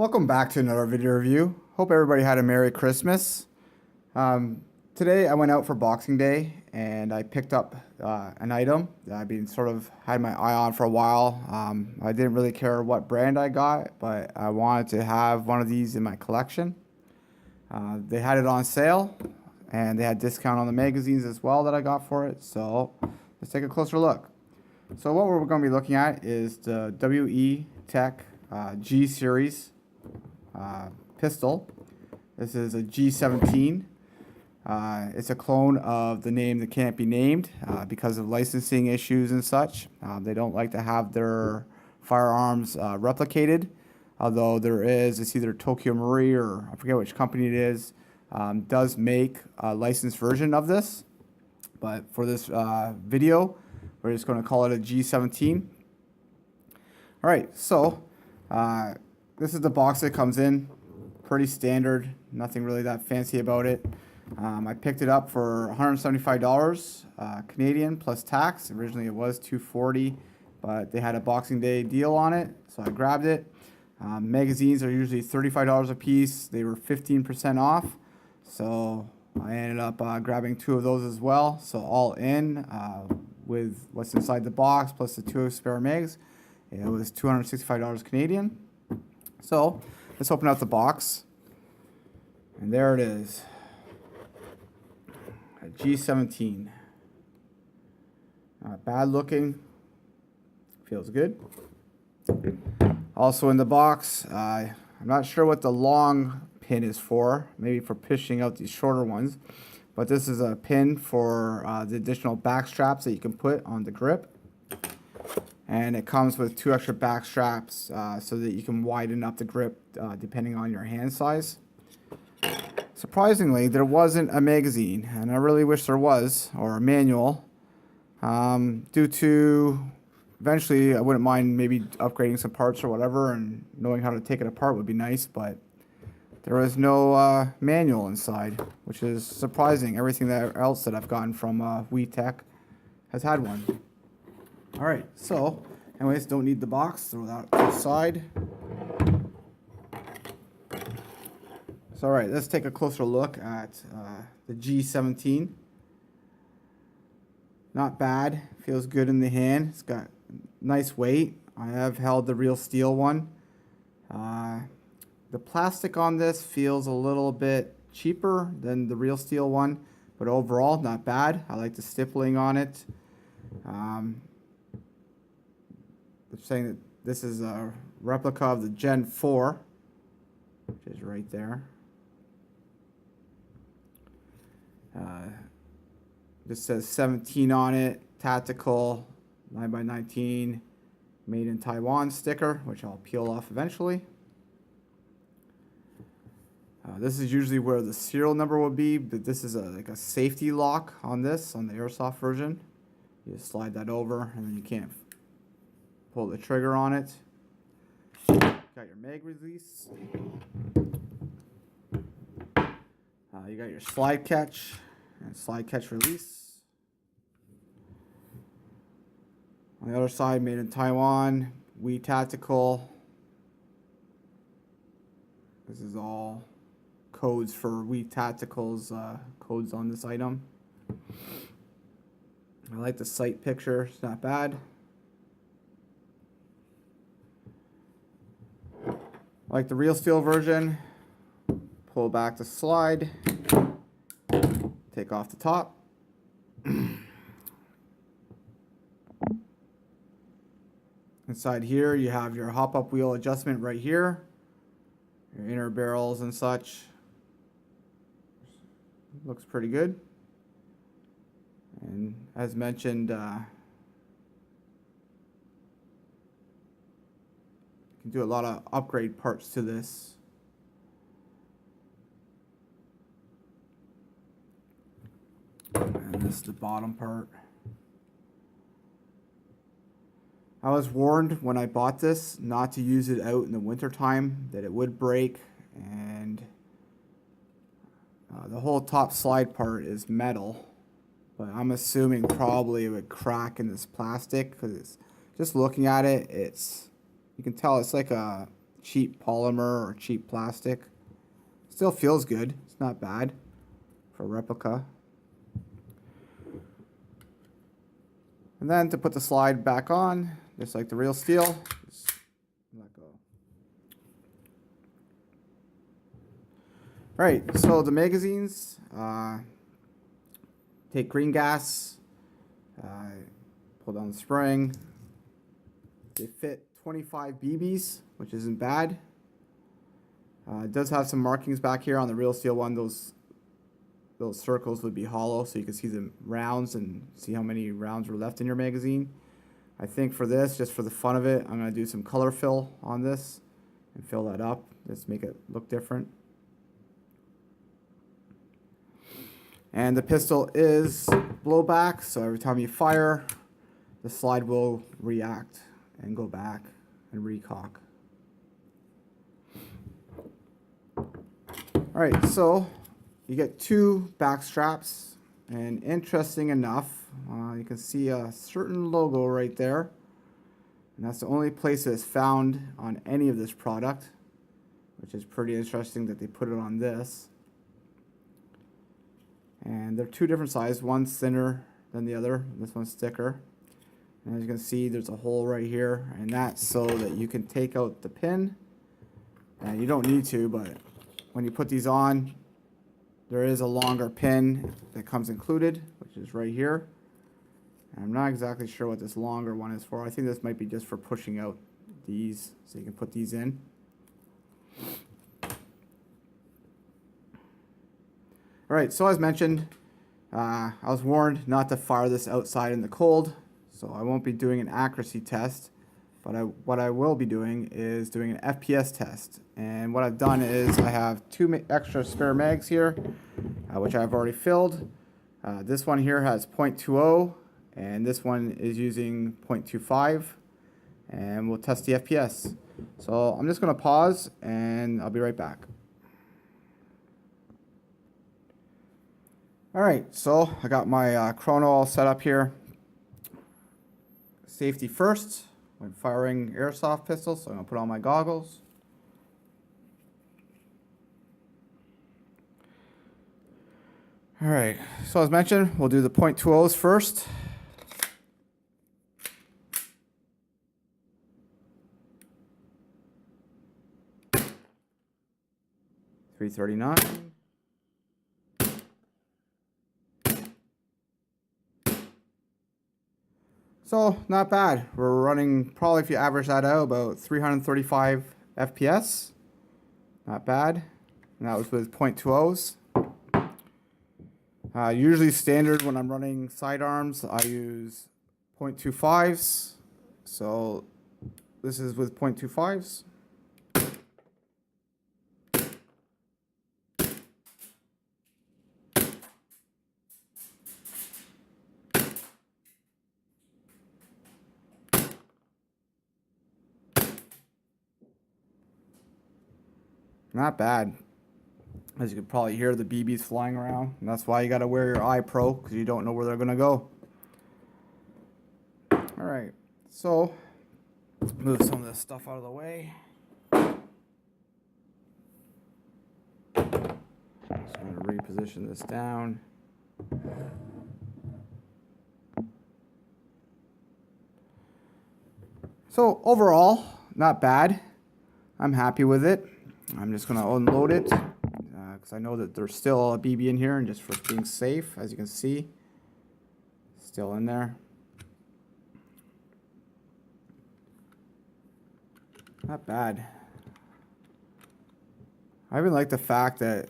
Welcome back to another video review. Hope everybody had a Merry Christmas. Today I went out for Boxing Day and I picked up an item that I've been had my eye on for a while. I didn't really care what brand I got, but I wanted to have one of these in my collection. They had it on sale and they had discount on the magazines as well that I got for it. So let's take a closer look. So what we're going to be looking at is the WE Tech G series pistol. This is a G17. It's a clone of the name that can't be named because of licensing issues and such. They don't like to have their firearms replicated, although it's either Tokyo Marui or I forget which company it is, does make a licensed version of this. But for this video, we're just going to call it a G17. All right, so this is the box that comes in. Pretty standard, nothing really that fancy about it. I picked it up for $175 Canadian plus tax. Originally it was $240, but they had a Boxing Day deal on it, so I grabbed it. Magazines are usually $35 a piece. They were 15% off, so I ended up grabbing two of those as well. So all in, with what's inside the box plus the two spare mags, it was $265 Canadian. So let's open up the box, and there it is, a G17. Not bad looking, feels good. Also in the box, I'm not sure what the long pin is for, maybe for pushing out these shorter ones, but this is a pin for the additional back straps that you can put on the grip. And it comes with two extra back straps so that you can widen up the grip depending on your hand size. Surprisingly, there wasn't a magazine, and I really wish there was, or a manual, due to eventually I wouldn't mind maybe upgrading some parts or whatever, and knowing how to take it apart would be nice, but there was no manual inside, which is surprising. Everything else that I've gotten from WE Tech has had one. Alright, so anyways, don't need the box, throw that to the side. So alright, let's take a closer look at the G17. Not bad, feels good in the hand. It's got nice weight. I have held the real steel one. The plastic on this feels a little bit cheaper than the real steel one, but overall not bad. I like the stippling on it. They're saying that this is a replica of the Gen 4, which is right there. This says 17 on it, tactical, 9x19, made in Taiwan sticker, which I'll peel off eventually. This is usually where the serial number would be, but this is like a safety lock on this, on the airsoft version. You just slide that over, and then you can't pull the trigger on it. Got your mag release. You got your slide catch and slide catch release. On the other side, made in Taiwan, WE Tactical. This is all codes for WE Tactical's codes on this item. I like the sight picture, it's not bad. Like the real steel version, pull back the slide, take off the top. Inside here you have your hop-up wheel adjustment right here, your inner barrels and such. Looks pretty good. And as mentioned, you can do a lot of upgrade parts to this. And this is the bottom part. I was warned when I bought this not to use it out in the winter time, that it would break, and the whole top slide part is metal, but I'm assuming probably it would crack in this plastic, because it's just looking at it, you can tell it's like a cheap polymer or cheap plastic. Still feels good. It's not bad for a replica. And then to put the slide back on, just like the real steel, just let go. All right, so the magazines take green gas, pull down the spring. They fit 25 BBs, which isn't bad. It does have some markings back here on the real steel one. Those circles would be hollow, so you can see the rounds and see how many rounds were left in your magazine. I think for this, just for the fun of it, I'm going to do some color fill on this and fill that up. Just make it look different. And the pistol is blowback, so every time you fire, the slide will react and go back and recock. All right, so you get two back straps, and interesting enough, you can see a certain logo right there, and that's the only place that it's found on any of this product, which is pretty interesting that they put it on this. And they're two different sizes. One's thinner than the other. This one's thicker. And as you can see, there's a hole right here, and that's so that you can take out the pin. And you don't need to, but when you put these on, there is a longer pin that comes included, which is right here. And I'm not exactly sure what this longer one is for. I think this might be just for pushing out these, so you can put these in. All right, so as mentioned, I was warned not to fire this outside in the cold, so I won't be doing an accuracy test, but what I will be doing is doing an FPS test. And what I've done is I have two extra spare mags here, which I've already filled. This one here has 0.20, and this one is using 0.25, and we'll test the FPS. So I'm just going to pause, and I'll be right back. All right, so I got my chrono all set up here. Safety first when firing airsoft pistols, so I'm gonna put on my goggles. All right, so as mentioned, we'll do the 0.20s first. .339. So not bad. We're running, probably if you average that out, about 335 FPS. Not bad. And that was with 0.20s. Usually standard when I'm running sidearms, I use 0.25s. So this is with 0.25s. Not bad. As you can probably hear the BBs flying around. And that's why you got to wear your eye pro, because you don't know where they're going to go. All right. So, move some of this stuff out of the way. Just going to reposition this down. So, overall, not bad. I'm happy with it. I'm just going to unload it because I know that there's still a BB in here, and just for being safe, as you can see, still in there. Not bad. I even like the fact that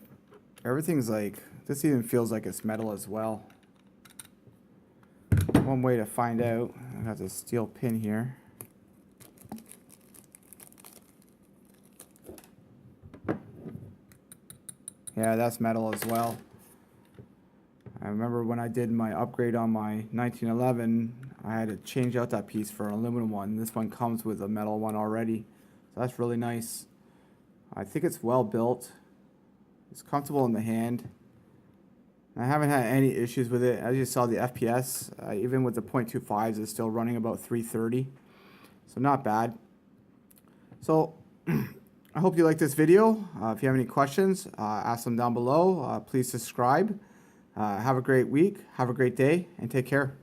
everything's like, this even feels like it's metal as well. One way to find out, I got this steel pin here. Yeah, that's metal as well. I remember when I did my upgrade on my 1911, I had to change out that piece for an aluminum one. This one comes with a metal one already, so that's really nice. I think it's well built. It's comfortable in the hand. I haven't had any issues with it. As you saw, the FPS, even with the 0.25s, is still running about 330. So not bad. So I hope you like this video. If you have any questions, ask them down below. Please subscribe. Have a great week. Have a great day and take care.